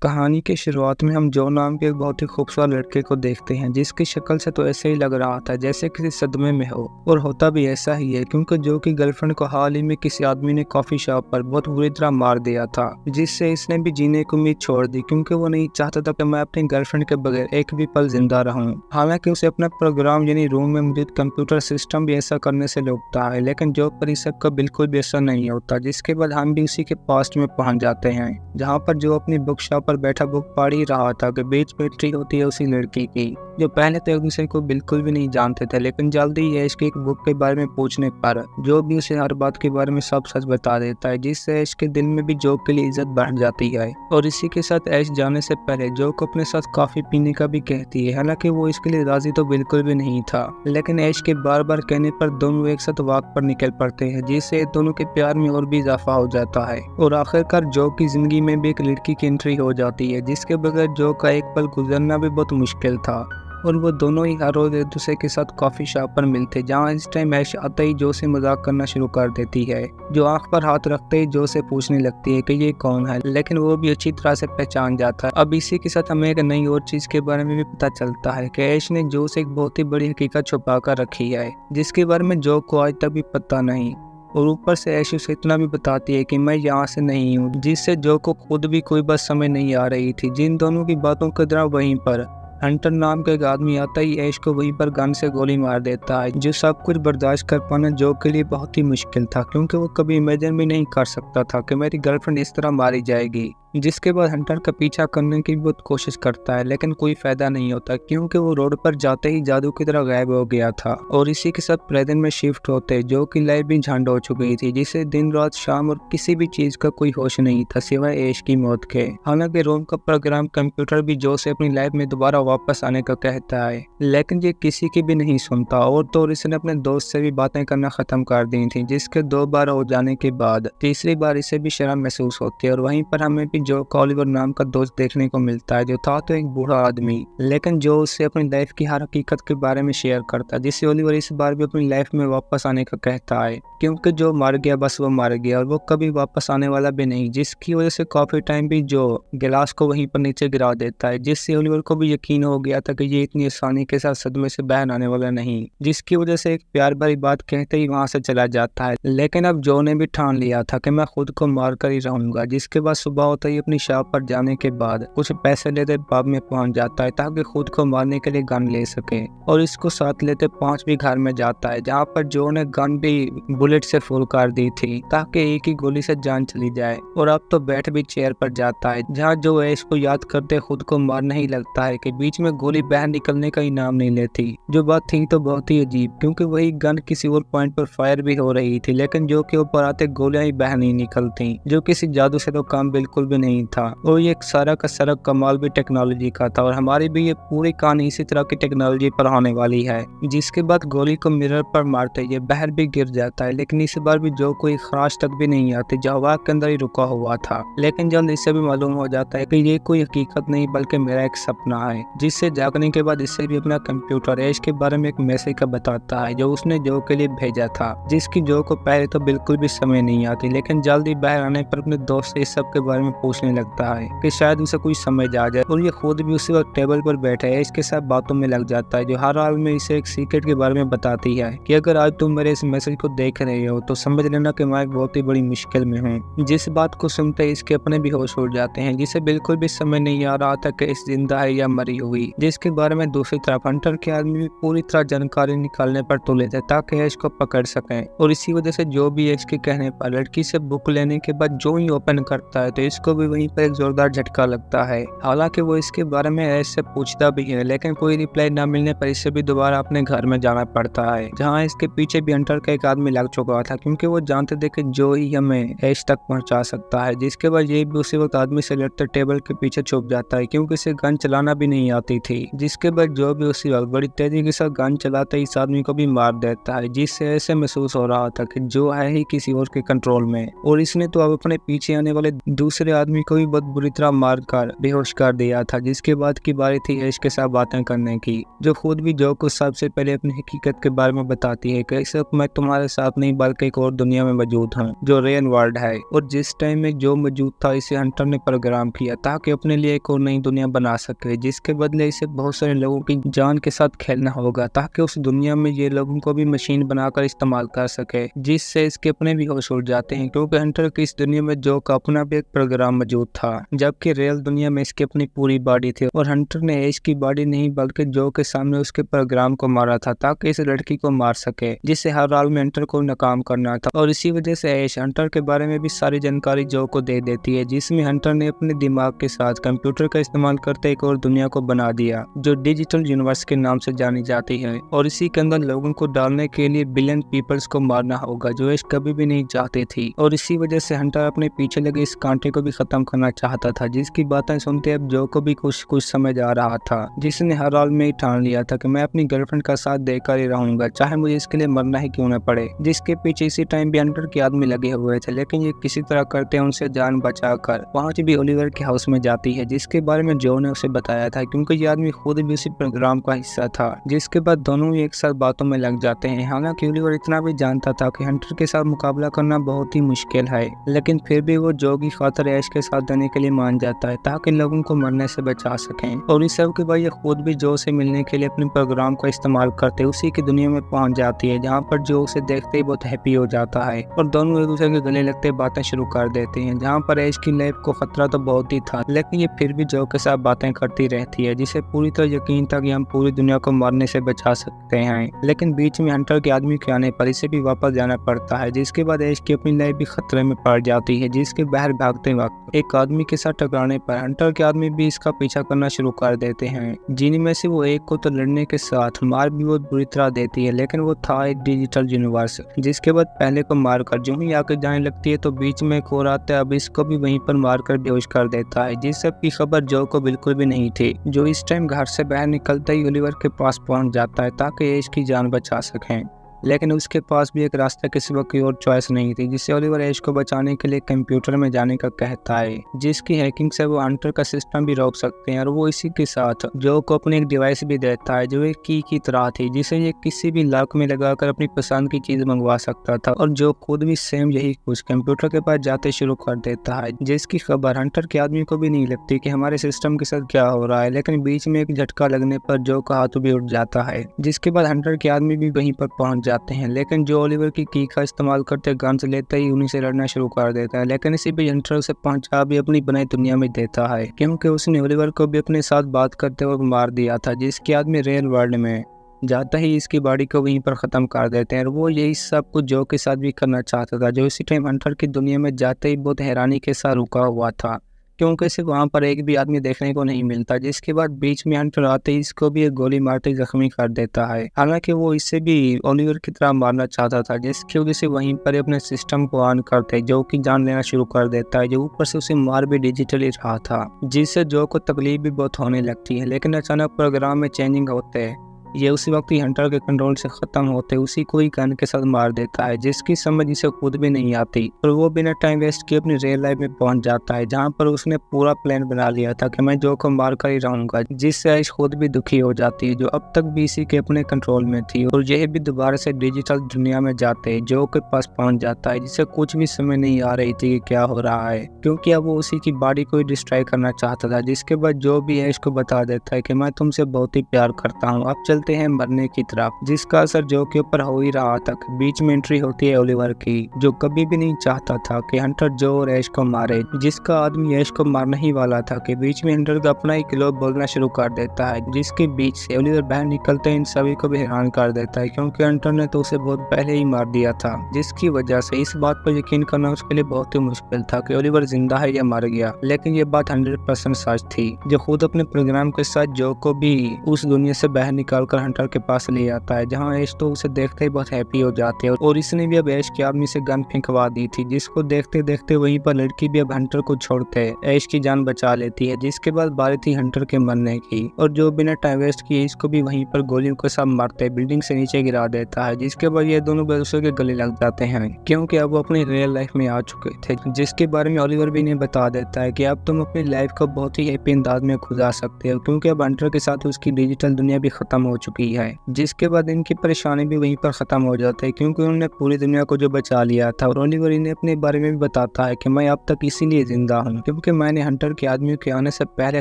कहानी की शुरुआत में हम जो नाम के एक बहुत ही खूबसूरत लड़के को देखते हैं, जिसकी शक्ल से तो ऐसे ही लग रहा था जैसे किसी सदमे में हो। और होता भी ऐसा ही है, क्योंकि जो की गर्लफ्रेंड को हाल ही में किसी आदमी ने कॉफी शॉप पर बहुत बुरी तरह मार दिया था, जिससे इसने भी जीने की उम्मीद छोड़ दी, क्योंकि वो नहीं चाहता था कि मैं अपनी गर्लफ्रेंड के बगैर एक भी पल जिंदा रहूं। हालांकि उसे अपना प्रोग्राम यानी रूम में मौजूद कंप्यूटर सिस्टम भी ऐसा करने से रोकता है, लेकिन जो पर इस सबका बिल्कुल भी ऐसा नहीं होता। जिसके बाद हम भी उसी के पास्ट में पहुंच जाते हैं, जहाँ पर जो अपनी बुक शॉप पर बैठा बुक पढ़ ही रहा था कि बीच में एंट्री होती है उसी लड़की की, जो पहले तो एक दूसरे को बिल्कुल भी नहीं जानते थे, लेकिन जल्दी ही ऐश की एक बुक के बारे में पूछने पर जो भी उसे हर बात के बारे में सब सच बता देता है, जिससे ऐश के दिल में भी जो के लिए इज्जत बढ़ जाती है। और इसी के साथ ऐश जाने से पहले जो को अपने साथ कॉफी पीने का भी कहती है। हालांकि वो इसके लिए राजी तो बिल्कुल भी नहीं था, लेकिन ऐश के बार बार कहने पर दोनों एक साथ वॉक पर निकल पड़ते हैं, जिससे दोनों के प्यार में और भी इजाफा हो जाता है। और आखिरकार जो की जिंदगी में भी एक लड़की की एंट्री हो जाती है, जिसके बगैर जो का एक पल गुजरना भी बहुत मुश्किल था। और वो दोनों ही हर रोज एक दूसरे के साथ कॉफी शॉप पर मिलते, जहाँ इस टाइम ऐश आते ही जो से मजाक करना शुरू कर देती है, जो आंख पर हाथ रखते ही जो से पूछने लगती है कि ये कौन है, लेकिन वो भी अच्छी तरह से पहचान जाता है। अब इसी के साथ हमें एक नई और चीज के बारे में भी पता चलता है कि ऐश ने जो से एक बहुत ही बड़ी हकीकत छुपा कर रखी है, जिसके बारे में जो को आज तक भी पता नहीं। और ऊपर से ऐश उसे इतना भी बताती है कि मैं यहाँ से नहीं हूँ, जिससे जो को खुद भी कोई बस समझ नहीं आ रही थी। जिन दोनों की बातों के दौरान वहीं पर हंटर नाम का एक आदमी आता ही ऐश को वहीं पर गन से गोली मार देता है, जो सब कुछ बर्दाश्त कर पाना जो के लिए बहुत ही मुश्किल था, क्योंकि वो कभी इमेजिन भी नहीं कर सकता था कि मेरी गर्लफ्रेंड इस तरह मारी जाएगी। जिसके बाद हंटर का पीछा करने की बहुत कोशिश करता है, लेकिन कोई फायदा नहीं होता, क्योंकि वो रोड पर जाते ही जादू की तरह गायब हो गया था। और इसी के साथ प्रेजेंट में शिफ्ट होते जो की लाइफ भी झंड हो चुकी थी, जिसे दिन रात शाम और किसी भी चीज का कोई होश नहीं था सिवाय ऐश की मौत के। हालांकि रोम का प्रोग्राम कंप्यूटर भी जो से अपनी लाइफ में दोबारा वापस आने का कहता है, लेकिन ये किसी की भी नहीं सुनता। और तो इसने अपने दोस्त से भी बातें करना खत्म कर दी थी, जिसके 2 बार हो जाने के बाद तीसरी बार इसे भी शर्म महसूस होती है। और वहीं पर हमें भी जो ओलिवर नाम का दोस्त देखने को मिलता है, जो था तो एक बूढ़ा आदमी, लेकिन जो उससे अपनी लाइफ की हर हकीकत के बारे में शेयर करता है, जिससे ओलिवर इस बार भी अपनी लाइफ में वापस आने का कहता है, क्योंकि जो मर गया बस वो मर गया और वो कभी वापस आने वाला भी नहीं। जिसकी वजह से काफी टाइम भी जो गिलास को वहीं पर नीचे गिरा देता है, जिससे ओलिवर को भी यकीन हो गया था कि ये इतनी आसानी के साथ सदमे से बाहर आने वाला नहीं, जिसकी वजह से एक प्यार भरी बात कहते ही वहां से चला जाता है। लेकिन अब जो ने भी ठान लिया था कि मैं खुद को मार कर ही रहूंगा। जिसके बाद सुबह होता ही अपनी शॉप पर जाने के बाद कुछ पैसे लेते पब में पहुंच जाता है, ताकि खुद को मारने के लिए गन ले सके। और इसको साथ लेते 5वीं घर में जाता है, जहाँ पर जो ने गन भी बुलेट से फुल कर दी थी, ताकि एक ही गोली से जान चली जाए। और अब तो बैठ भी चेयर पर जाता है, जहाँ जो ऐश को याद करते खुद को मारना ही लगता है कि बीच में गोली बाहर निकलने का इनाम नहीं लेती। जो बात थी तो बहुत ही अजीब, क्योंकि वही गन किसी और पॉइंट पर फायर भी हो रही थी, लेकिन जो के ऊपर आते गोलियां ही बाहर नहीं निकलती, जो किसी जादू से तो काम बिल्कुल भी नहीं था। और ये सारा का सारा कमाल भी टेक्नोलॉजी का था, और हमारी भी ये पूरी कहानी इसी तरह की टेक्नोलॉजी पर होने वाली है। जिसके बाद गोली को मिरर पर मारते ये बाहर भी गिर जाता है, लेकिन इस बार भी जो कोई खराश तक भी नहीं आती, जो हवा के अंदर ही रुका हुआ था। लेकिन जल्द इससे भी मालूम हो जाता है कि ये कोई हकीकत नहीं बल्कि मेरा एक सपना है। जिससे जागने के बाद इससे भी अपना कंप्यूटर ऐश के बारे में एक मैसेज का बताता है, जो उसने जो के लिए भेजा था, जिसकी जो को पहले तो बिल्कुल भी समझ नहीं आती, लेकिन जल्द ही बाहर आने पर अपने दोस्त से इस सब के बारे में पूछने लगता है कि शायद उसे कुछ समझ आ जाए। और ये खुद भी उसी वक्त टेबल पर बैठा है, इसके साथ बातों में लग जाता है, जो हर हाल में इसे एक सीक्रेट के बारे में बताती है कि अगर आज तुम मेरे इस मैसेज को देख रहे हो तो समझ लेना कि मैं एक बहुत ही बड़ी मुश्किल में हूँ। जिस बात को सुनते ही इसके अपने भी होश उड़ जाते हैं, जिसे बिल्कुल भी समझ नहीं आ रहा था कि इस जिंदा है या मरी हुई। जिसके बारे में दूसरी तरफ हंटर के आदमी भी पूरी तरह जानकारी निकालने पर तुले थे, ताकि ऐश को पकड़ सकें। और इसी वजह से जो भी ऐश के कहने पर लड़की से बुक लेने के बाद जो ही ओपन करता है, तो इसको भी वहीं पर एक जोरदार झटका लगता है। हालांकि वो इसके बारे में ऐश से पूछता भी है, लेकिन कोई रिप्लाई न मिलने पर इसे भी दोबारा अपने घर में जाना पड़ता है, जहाँ इसके पीछे भी हंटर का एक आदमी लग चुका था, क्योंकि वो जानते थे कि जो ही हमें ऐश तक पहुंचा सकता है। जिसके बाद ये भी उसी वक्त आदमी से लड़ते टेबल के पीछे छुप जाता है, क्योंकि इसे गन चलाना भी नहीं आती थी। जिसके बाद जो भी उसी वक्त बड़ी तेजी के साथ गन चलाते ही इस आदमी को भी मार देता है, जिससे ऐसे महसूस हो रहा था कि जो है ही किसी और के कंट्रोल में। और इसने तो अब अपने पीछे आने वाले दूसरे आदमी को भी बहुत बुरी तरह मार कर बेहोश कर दिया था, जिसके बाद की बारी थी ऐश के साथ बातें करने की, जो खुद भी जो को सबसे पहले अपनी हकीकत के बारे में बताती है कि सिर्फ मैं तुम्हारे साथ नहीं बल्कि एक और दुनिया में मौजूद हूँ जो रियल वर्ल्ड है। और जिस टाइम में जो मौजूद था इसे हंटर ने प्रोग्राम किया ताकि अपने लिए एक और नई दुनिया बना सके, जिसके बदले इसे बहुत सारे लोगों की जान के साथ खेलना होगा ताकि उस दुनिया में ये लोगों को भी मशीन बनाकर इस्तेमाल कर सके, जिससे इसके अपने भी होश उड़ जाते हैं क्योंकि हंटर की इस दुनिया में जो का अपना भी एक प्रोग्राम मौजूद था, जबकि रियल दुनिया में इसकी अपनी पूरी बॉडी थी। और हंटर ने ऐश की बॉडी नहीं बल्कि जो के सामने उसके प्रोग्राम को मारा था ताकि इस लड़की को मार सके, जिससे हर हाल में हंटर को नाकाम करना था। और इसी वजह से ऐश हंटर के बारे में भी सारी जानकारी जो को दे देती है, जिसमें हंटर ने अपने दिमाग के साथ कंप्यूटर का इस्तेमाल करते एक और दुनिया को बना दिया जो डिजिटल यूनिवर्स के नाम से जानी जाती है। और इसी के अंदर लोगों को डालने के लिए बिलियन पीपल्स को मारना होगा जो ऐश कभी भी नहीं चाहती थी। और इसी वजह से हंटर अपने पीछे लगे इस कांटे को भी खत्म करना चाहता था, जिसकी बातें सुनते अब जो को भी कुछ समझ आ रहा था, जिसने हर हाल में ही ठान लिया था कि मैं अपनी गर्लफ्रेंड का साथ देकर ही रहूंगा, चाहे मुझे इसके लिए मरना ही क्यों न पड़े। जिसके पीछे इसी टाइम भी हंटर के आदमी लगे हुए थे, लेकिन ये किसी तरह करते हैं उनसे जान बचाकर पहुंच भी ओलिवर के हाउस में जाती है, जिसके बारे में जो ने उसे बताया था क्योंकि ये आदमी खुद भी उसी प्रोग्राम का हिस्सा था। जिसके बाद दोनों ही एक साथ बातों में लग जाते हैं। हालांकि ओलिवर इतना भी जानता था कि हंटर के साथ मुकाबला करना बहुत ही मुश्किल है, लेकिन फिर भी वो जो की खातर ऐश के साथ देने के लिए मान जाता है ताकि लोगों को मरने से बचा सकें। और इस सब के बाद ये खुद भी जो से मिलने के लिए अपने प्रोग्राम का इस्तेमाल करते उसी की दुनिया में पहुंच जाती है, जहाँ पर जो उसे देखते ही बहुत हैप्पी हो जाता है और दोनों एक दूसरे के गले लगते बातें शुरू कर देते हैं। जहाँ पर ऐश की लाइफ को खतरा तो बहुत ही था, लेकिन ये फिर भी जो के साथ बातें करती रहती है, जिसे पूरी तरह यकीन था कि हम पूरी दुनिया को मारने से बचा सकते हैं। लेकिन बीच में हंटर के आदमी के आने पर इसे भी वापस जाना पड़ता है, जिसके बाद ऐश की अपनी लाइफ भी खतरे में पड़ जाती है। जिसके बाहर भागते वक्त एक आदमी के साथ टकराने पर हंटर के आदमी भी इसका पीछा करना शुरू कर देते हैं, जिनमें से वो एक को तो लड़ने के साथ मार भी बहुत बुरी तरह देती है, लेकिन वो था एक डिजिटल यूनिवर्स। जिसके बाद पहले को मारकर जो ही आगे जाने लगती है तो बीच में एक और आता है, अब इसको भी वहीं पर मारकर बेहोश कर देता है, जिस सब की खबर जो को बिल्कुल भी नहीं थी। जो इस टाइम घर से बाहर निकलते ही ओलिवर के पास पहुंच जाता है ताकि ऐश की जान बचा सकें, लेकिन उसके पास भी एक रास्ता के सिवा कोई और चॉइस नहीं थी, जिससे ओलिवर ऐश को बचाने के लिए कंप्यूटर में जाने का कहता है, जिसकी हैकिंग से वो हंटर का सिस्टम भी रोक सकते हैं। और वो इसी के साथ जो को अपनी एक डिवाइस भी देता है जो एक की तरह थी, जिसे ये किसी भी लॉक में लगाकर अपनी पसंद की चीज मंगवा सकता था। और जो खुद भी सेम यही कुछ कंप्यूटर के पास जाते शुरू कर देता है, जिसकी खबर हंटर के आदमी को भी नहीं लगती कि हमारे सिस्टम के साथ क्या हो रहा है। लेकिन बीच में एक झटका लगने पर जो का हाथ भी उठ जाता है, जिसके बाद हंटर के आदमी भी वहीं पर पहुंच जाते हैं। लेकिन जो ओलिवर की का इस्तेमाल करते गन्स लेते ही उन्हीं से लड़ना शुरू कर देता है, लेकिन इसी भी हंटर उसे पहुंचा भी अपनी बनाई दुनिया में देता है, क्योंकि उसने ओलिवर को भी अपने साथ बात करते वक्त मार दिया था। जिसके आदमी रियल वर्ल्ड में जाता ही इसकी बॉडी को वहीं पर खत्म कर देते हैं। और वो यही सब कुछ जो के साथ भी करना चाहता था, जो इसी टाइम हंटर की दुनिया में जाते ही बहुत हैरानी के साथ रुका हुआ था, क्योंकि सिर्फ वहाँ पर एक भी आदमी देखने को नहीं मिलता। जिसके बाद बीच में हंटर आते ही इसको भी एक गोली मारते जख्मी कर देता है। हालांकि वो इससे भी ओलिवर की तरह मारना चाहता था, जिसकी वजह से वहीं पर अपने सिस्टम को ऑन करते जो कि जान लेना शुरू कर देता है, जो ऊपर से उसे मार भी डिजिटली रहा था, जिससे जो को तकलीफ भी बहुत होने लगती है। लेकिन अचानक प्रोग्राम में चेंजिंग होते हैं, ये उसी वक्त ही हंटर के कंट्रोल से खत्म होते उसी को ही गन के साथ मार देता है, जिसकी समझ इसे खुद भी नहीं आती। और वो बिना टाइम वेस्ट किए अपनी रियल लाइफ में पहुंच जाता है, जहां पर उसने पूरा प्लान बना लिया था कि मैं जो को मार कर ही रहूंगा, जिससे ऐश खुद भी दुखी हो जाती है, जो अब तक भी इसी के अपने कंट्रोल में थी। और यह भी दोबारा से डिजिटल दुनिया में जाते हैं जो के पास पहुंच जाता है, जिसे कुछ भी समझ नहीं आ रही थी कि क्या हो रहा है, क्योंकि अब वो उसी की बॉडी को ही डिस्ट्रॉय करना चाहता था। जिसके बाद जो भी ऐश को बता देता है कि मैं तुमसे बहुत ही प्यार करता हूँ, अब चलते हैं मरने की तरफ, जिसका असर जो के ऊपर हो ही रहा था। बीच में एंट्री होती है ओलिवर की, जो कभी भी नहीं चाहता था कि हंटर जो और ऐश को मारे, जिसका आदमी ऐश को मारने ही वाला था कि बीच में हंटर का अपना ही किलो बोलना शुरू कर देता है, जिसके बीच से ओलिवर बाहर निकलते इन सभी को भी हैरान कर देता है, क्योंकि हंटर ने तो उसे बहुत पहले ही मार दिया था, जिसकी वजह से इस बात पर यकीन करना उसके लिए बहुत ही मुश्किल था कि ओलिवर जिंदा है या मर गया। लेकिन ये बात 100% सच थी, जो खुद अपने प्रोग्राम के साथ जो को भी उस दुनिया से बाहर निकाल पकड़कर हंटर के पास ले आता है, जहाँ ऐश तो उसे देखते ही बहुत हैप्पी हो जाती है और इसने भी अब ऐश के आदमी से गन फेंकवा दी थी, जिसको देखते देखते वहीं पर लड़की भी अब हंटर को छोड़ते ऐश की जान बचा लेती है। जिसके बाद बारी थी हंटर के मरने की, और जो बिना टाइम वेस्ट किए इसको भी वहीं पर गोलियों के साथ मारते बिल्डिंग से नीचे गिरा देता है। जिसके बाद ये दोनों एक दूसरे के गले लग जाते हैं, क्योंकि अब वो अपनी रियल लाइफ में आ चुके थे, जिसके बारे में ओलिवर भी इन्हें बता देता है कि अब तुम अपनी लाइफ को बहुत ही हैप्पी अंदाज में गुजार सकते हो, क्योंकि अब हंटर के साथ उसकी डिजिटल दुनिया भी खत्म हो चुकी है। जिसके बाद इनकी परेशानी भी वहीं पर खत्म हो जाती है, क्योंकि उन्होंने पूरी दुनिया को जो बचा लिया था। और ओलिवर इन्हें अपने बारे में भी बताता है कि मैं अब तक इसीलिए जिंदा हूँ क्योंकि मैंने हंटर के आदमियों के आने से पहले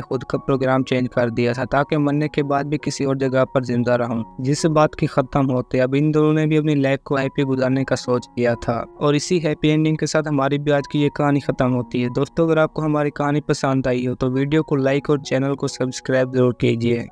खुद का प्रोग्राम चेंज कर दिया था, ताकि मरने के बाद भी किसी और जगह पर जिंदा रहूं। जिस बात की खत्म होते अब इन दोनों ने भी अपनी लाइफ को हैप्पी गुजारने का सोच लिया था, और इसी हैप्पी एंडिंग के साथ हमारी भी आज की ये कहानी खत्म होती है। दोस्तों, अगर आपको हमारी कहानी पसंद आई हो तो वीडियो को लाइक और चैनल को सब्सक्राइब जरूर कीजिए।